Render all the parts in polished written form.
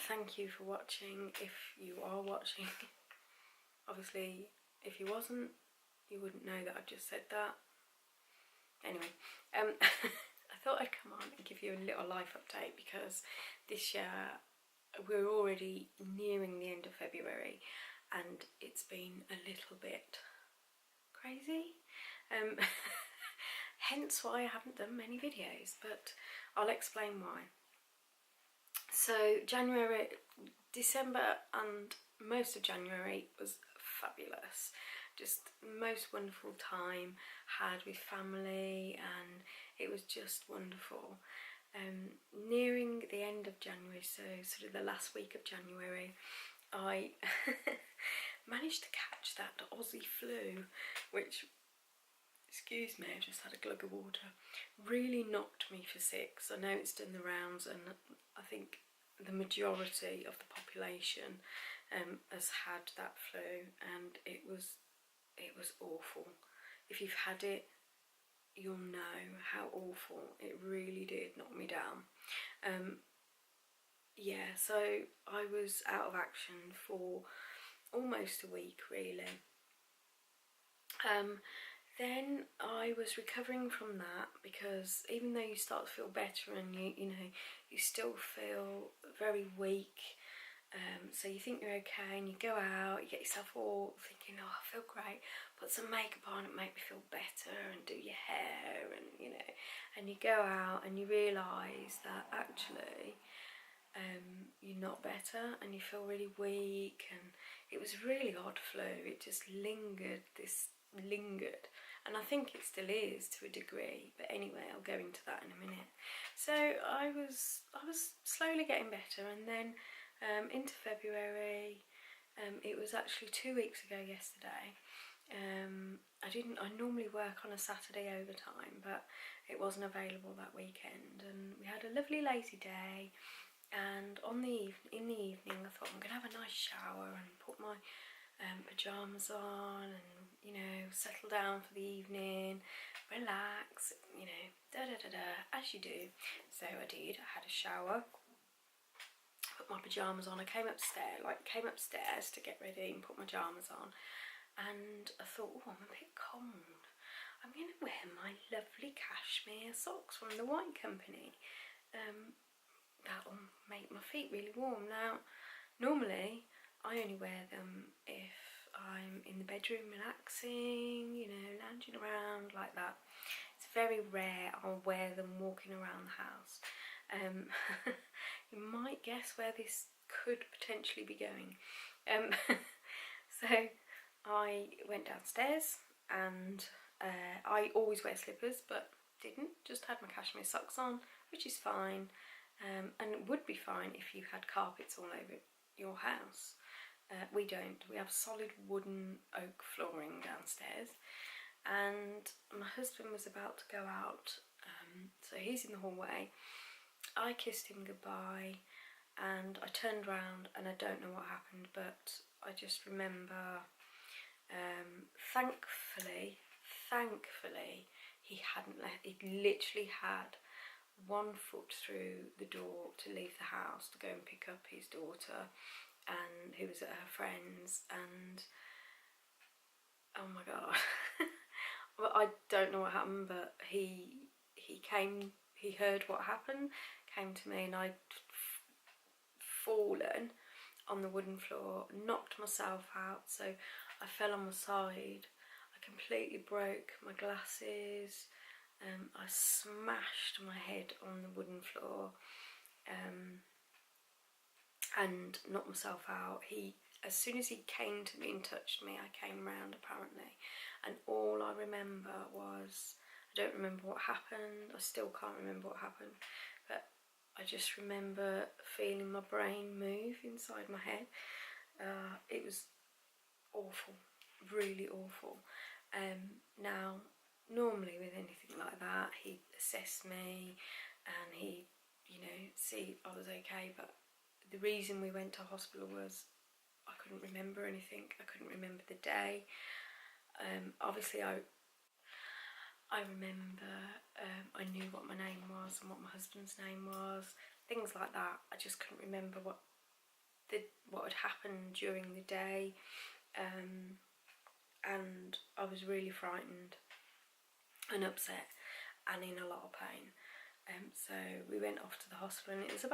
Thank you for watching, if you are watching. Obviously, if you wasn't, you wouldn't know that I've just said that. Anyway, I thought I'd come on and give you a little life update, because this year we're already nearing the end of February and it's been a little bit crazy. Hence why I haven't done many videos, but I'll explain why. So December and most of January was fabulous. Just most wonderful time had with family, and it was just wonderful. Nearing the end of January, so sort of the last week of January, I managed to catch that Aussie flu, which, excuse me, I just had a glug of water, really knocked me for six. I know it's done the rounds, and I think the majority of the population has had that flu, and it was awful. If you've had it, you'll know how awful it really did knock me down. Yeah, so I was out of action for almost a week, really. Then I was recovering from that, because even though you start to feel better and you know, you still feel very weak. So you think you're okay, and you go out, you get yourself all thinking, oh, I feel great, put some makeup on and make me feel better, and do your hair, and you know, and you go out and you realise that actually you're not better, and you feel really weak. And it was really odd flu. It just lingered, and I think it still is to a degree, but anyway, I'll go into that in a minute. So I was slowly getting better, and then into February, it was actually 2 weeks ago yesterday. I normally work on a Saturday overtime, but it wasn't available that weekend, and we had a lovely lazy day. And in the evening, I thought, I'm gonna have a nice shower and put my pyjamas on, and you know, settle down for the evening, relax, you know, as you do. So I did. I had a shower, put my pyjamas on. I came upstairs to get ready and put my pyjamas on, and I thought, oh, I'm a bit cold. I'm gonna wear my lovely cashmere socks from the White Company. That'll make my feet really warm. Now, normally I only wear them if I'm in the bedroom relaxing, you know, lounging around like that. It's very rare I'll wear them walking around the house. You might guess where this could potentially be going. So I went downstairs, and I always wear slippers, but didn't, just had my cashmere socks on, which is fine. And it would be fine if you had carpets all over your house. We don't. We have solid wooden oak flooring downstairs, and my husband was about to go out, so he's in the hallway. I kissed him goodbye, and I turned around, and I don't know what happened, but I just remember, thankfully, he literally had 1 foot through the door to leave the house to go and pick up his daughter, and who was at her friend's. And oh my god. Well, I don't know what happened, but he heard what happened, came to me, and I'd fallen on the wooden floor, knocked myself out, so I fell on my side. I completely broke my glasses. I smashed my head on the wooden floor, and knocked myself out. As soon as he came to me and touched me, I came round apparently, and all I remember was, I don't remember what happened. I still can't remember what happened, but I just remember feeling my brain move inside my head. It was awful, really awful. Now, normally with anything like that, he'd assess me and he'd, you know, see I was okay, but the reason we went to hospital was I couldn't remember anything. I couldn't remember the day. Obviously I remember, I knew what my name was and what my husband's name was. things like that. I just couldn't remember what had happened during the day, and I was really frightened and upset and in a lot of pain. So we went off to the hospital, and it was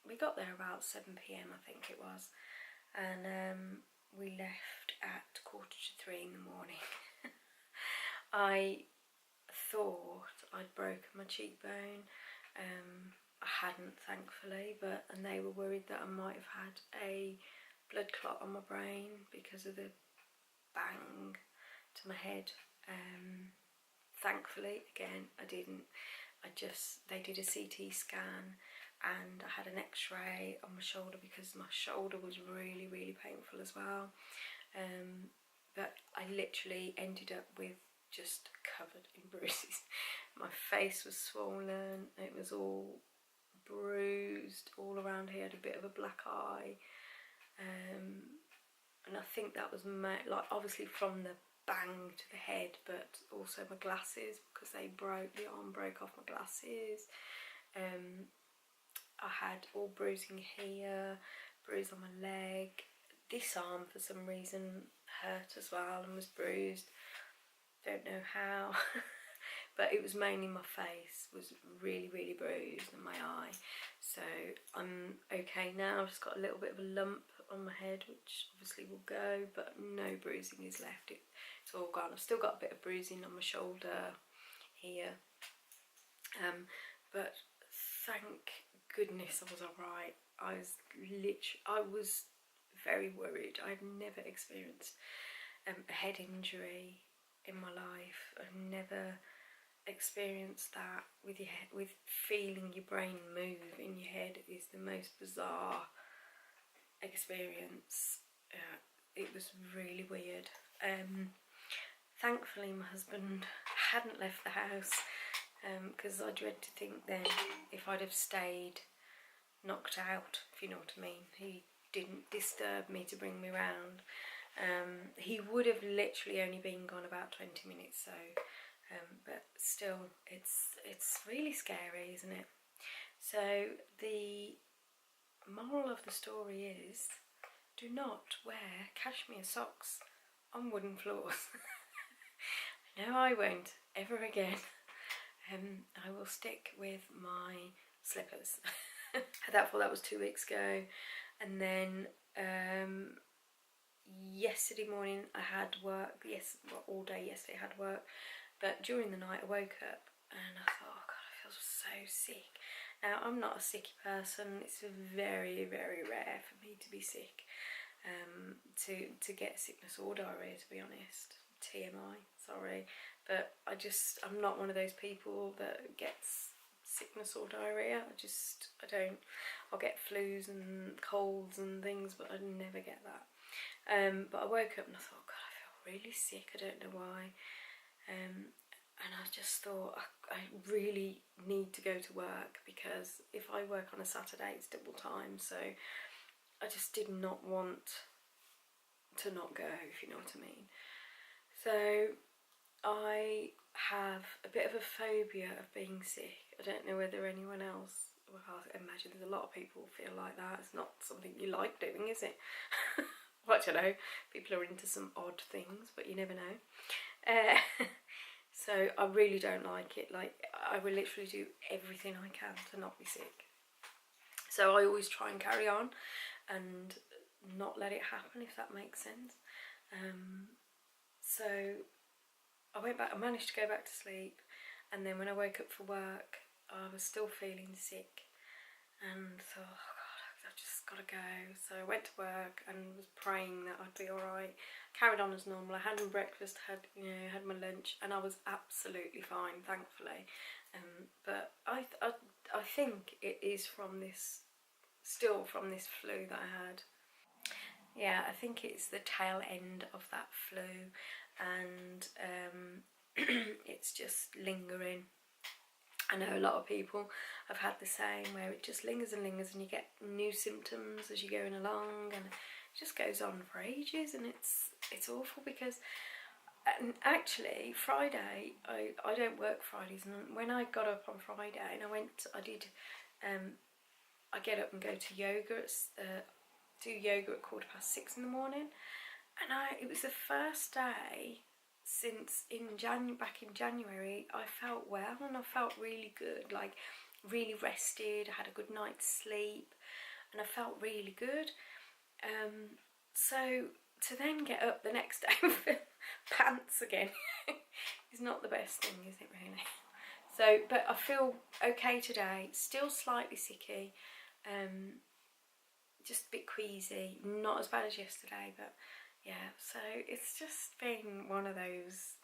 we got there about 7 p.m. I think it was, and we left at 2:45 in the morning. I thought I'd broken my cheekbone. I hadn't, thankfully, and they were worried that I might have had a blood clot on my brain because of the bang to my head. Thankfully, again, I didn't. They did a CT scan, and I had an x-ray on my shoulder because my shoulder was really, really painful as well. But I literally ended up with just covered in bruises. My face was swollen, it was all bruised all around here. I had a bit of a black eye, and I think that was like obviously from the bang to the head, but also my glasses, because the arm broke off my glasses. I had all bruising here, bruise on my leg. This arm for some reason hurt as well and was bruised. Don't know how. But it was mainly my face was really, really bruised, and my eye. So I'm okay now. I've just got a little bit of a lump on my head, which obviously will go, but no bruising is left. It's all gone. I've still got a bit of bruising on my shoulder here, but thank goodness I was alright. I was very worried. I've never experienced a head injury in my life. I've never experienced that with your head, with feeling your brain move in your head. Is the most bizarre experience. It was really weird. Thankfully my husband hadn't left the house, because I dread to think then if I'd have stayed knocked out, if you know what I mean. He didn't disturb me to bring me round. He would have literally only been gone about 20 minutes, so but still it's really scary, isn't it? So the moral of the story is, do not wear cashmere socks on wooden floors. No, I won't ever again. I will stick with my slippers. That was 2 weeks ago, and then yesterday morning I had work. Yes, well, all day yesterday I had work, but during the night I woke up and I thought, oh God, I feel so sick. Now I'm not a sicky person. It's very, very rare for me to be sick, to get sickness or diarrhea, to be honest. TMI, sorry, but I'm not one of those people that gets sickness or diarrhea. I don't. I'll get flus and colds and things, but I never get that. But I woke up and I thought, God, I feel really sick. I don't know why. And I just thought, I really need to go to work, because if I work on a Saturday it's double time, so I just did not want to not go, if you know what I mean. So I have a bit of a phobia of being sick. I don't know whether anyone else, well, I imagine there's a lot of people feel like that. It's not something you like doing, is it? Well, I don't know, people are into some odd things, but you never know. So I really don't like it. Like, I will literally do everything I can to not be sick. So I always try and carry on and not let it happen, if that makes sense. So I managed to go back to sleep, and then when I woke up for work I was still feeling sick and thought, oh God, I've just got to go. So I went to work and was praying that I'd be alright. Carried on as normal. I had my breakfast, had my lunch, and I was absolutely fine, thankfully. But I think it is still from this flu that I had. Yeah, I think it's the tail end of that flu, and it's just lingering. I know a lot of people have had the same, where it just lingers and lingers, and you get new symptoms as you're going along, and it just goes on for ages, and it's awful. Because actually Friday, I don't work Fridays, and when I got up on Friday and I did I get up and go to yoga, do yoga at 6:15 in the morning, and it was the first day since back in January I felt well, and I felt really good, like really rested. I had a good night's sleep and I felt really good. So to then get up the next day and feel pants again is not the best thing, is it really? So, but I feel okay today, still slightly sicky, just a bit queasy, not as bad as yesterday, but yeah, so it's just been one of those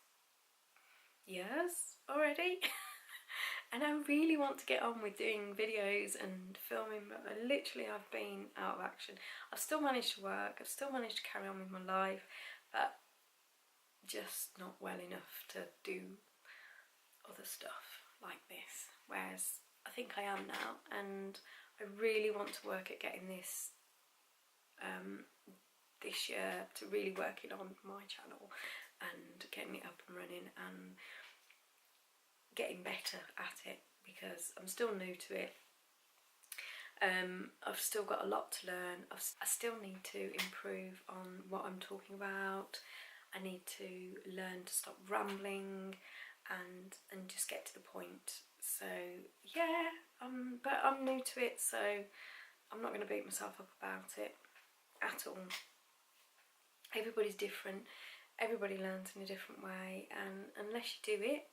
years already. And I really want to get on with doing videos and filming, but I've been out of action. I've still managed to work, I've still managed to carry on with my life, but just not well enough to do other stuff like this, whereas I think I am now, and I really want to work at getting this this year, to really working on my channel and getting it up and running and getting better at it, because I'm still new to it. I've still got a lot to learn. I still need to improve on what I'm talking about. I need to learn to stop rambling and just get to the point. So yeah, but I'm new to it, so I'm not going to beat myself up about it at all. Everybody's different, everybody learns in a different way, and unless you do it,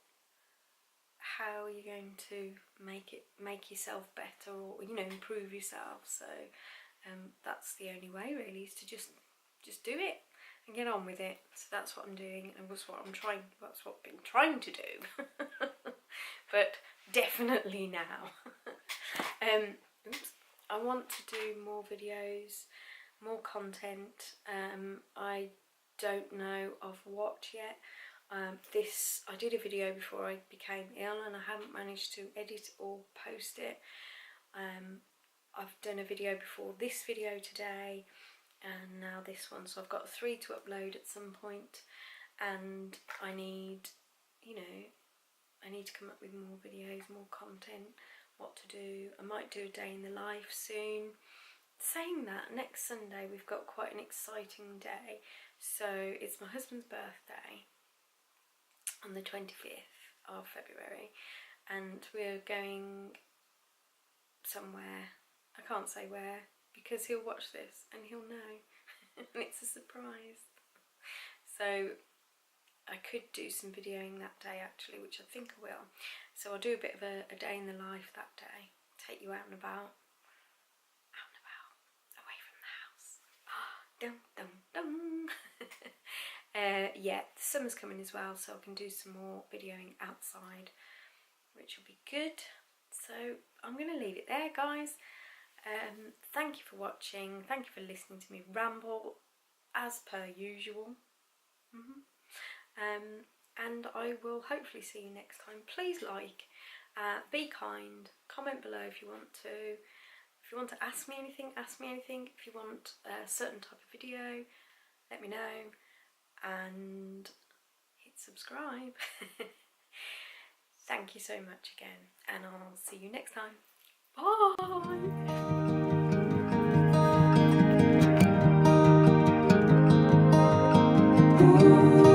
how are you going to make yourself better, or improve yourself? So that's the only way really, is to just do it and get on with it. So that's what I'm doing, and that's what I've been trying to do. But definitely now. I want to do more videos, more content. I don't know of what yet. I did a video before I became ill, and I haven't managed to edit or post it. I've done a video before this video today, and now this one, so I've got 3 to upload at some point, and I need to come up with more videos, more content, what to do. I might do a day in the life soon. Saying that, next Sunday we've got quite an exciting day. So it's my husband's birthday on the 25th of February, and we're going somewhere. I can't say where, because he'll watch this and he'll know. And it's a surprise. So I could do some videoing that day actually, which I think I will. So I'll do a bit of a day in the life that day, take you out and about, away from the house. Dum dum dum. Yeah, the summer's coming as well, so I can do some more videoing outside, which will be good. So I'm going to leave it there, guys. Thank you for watching, thank you for listening to me ramble as per usual. And I will hopefully see you next time. Please be kind, comment below if you want to. If you want to ask me anything, ask me anything. If you want a certain type of video, let me know, and hit subscribe. Thank you so much again, and I'll see you next time. Bye!